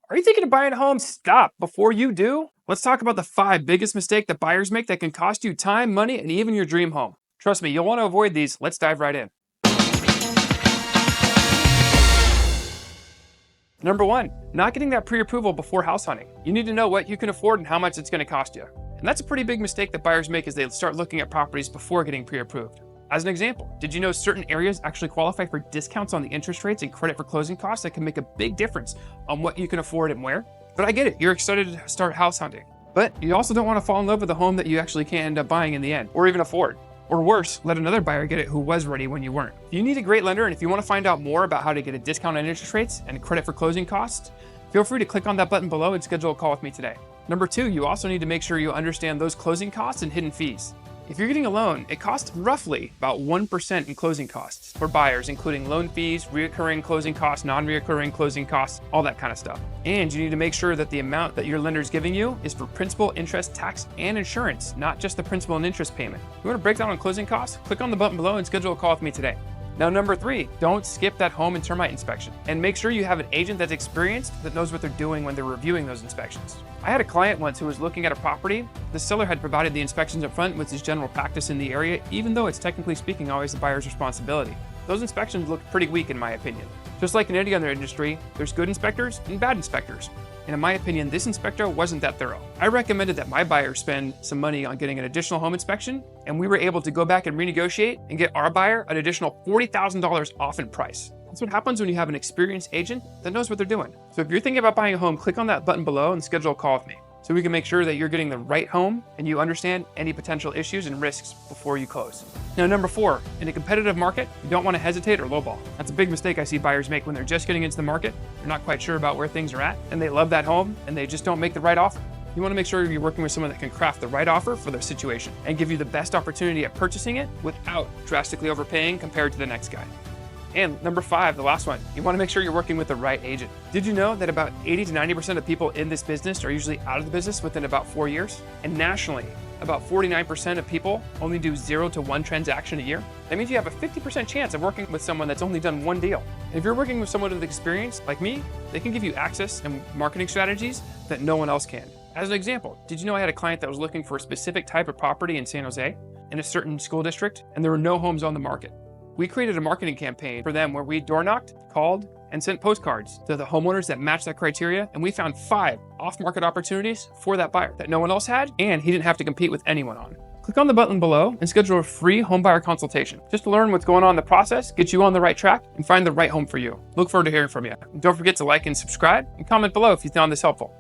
Are you thinking of buying a home? Stop before you do. Let's talk about the 5 biggest mistakes that buyers make that can cost you time, money, and even your dream home. Trust me, you'll want to avoid these. Let's dive right in. Number 1, not getting that pre-approval before house hunting. You need to know what you can afford and how much it's going to cost you. And that's a pretty big mistake that buyers make as they start looking at properties before getting pre-approved. As an example, did you know certain areas actually qualify for discounts on the interest rates and credit for closing costs that can make a big difference on what you can afford and where? But I get it, you're excited to start house hunting. But you also don't want to fall in love with a home that you actually can't end up buying in the end, or even afford. Or worse, let another buyer get it who was ready when you weren't. If you need a great lender, and if you want to find out more about how to get a discount on interest rates and credit for closing costs, feel free to click on that button below and schedule a call with me today. Number 2, you also need to make sure you understand those closing costs and hidden fees. If you're getting a loan, it costs roughly about 1% in closing costs for buyers, including loan fees, reoccurring closing costs, non-reoccurring closing costs, all that kind of stuff. And you need to make sure that the amount that your lender is giving you is for principal, interest, tax, and insurance, not just the principal and interest payment. If you want to break down on closing costs? Click on the button below and schedule a call with me today. Now, number 3, don't skip that home and termite inspection. And make sure you have an agent that's experienced that knows what they're doing when they're reviewing those inspections. I had a client once who was looking at a property. The seller had provided the inspections up front, which is general practice in the area, even though it's technically speaking always the buyer's responsibility. Those inspections looked pretty weak in my opinion. Just like in any other industry, there's good inspectors and bad inspectors. And in my opinion, this inspector wasn't that thorough. I recommended that my buyer spend some money on getting an additional home inspection, and we were able to go back and renegotiate and get our buyer an additional $40,000 off in price. That's what happens when you have an experienced agent that knows what they're doing. So if you're thinking about buying a home, click on that button below and schedule a call with me, so we can make sure that you're getting the right home and you understand any potential issues and risks before you close. Now, number 4, in a competitive market, you don't want to hesitate or lowball. That's a big mistake I see buyers make when they're just getting into the market. They're not quite sure about where things are at, and they love that home, and they just don't make the right offer. You want to make sure you're working with someone that can craft the right offer for their situation and give you the best opportunity at purchasing it without drastically overpaying compared to the next guy. And number 5, the last one, you want to make sure you're working with the right agent. Did you know that about 80 to 90% of people in this business are usually out of the business within about 4 years? And nationally, about 49% of people only do 0 to 1 transaction a year. That means you have a 50% chance of working with someone that's only done 1 deal. And if you're working with someone with experience like me, they can give you access and marketing strategies that no one else can. As an example, did you know I had a client that was looking for a specific type of property in San Jose in a certain school district, and there were no homes on the market? We created a marketing campaign for them where we door knocked, called, and sent postcards to the homeowners that matched that criteria, and we found 5 off-market opportunities for that buyer that no one else had, and he didn't have to compete with anyone on. Click on the button below and schedule a free homebuyer consultation just to learn what's going on in the process, get you on the right track, and find the right home for you. Look forward to hearing from you. And don't forget to like and subscribe, and comment below if you found this helpful.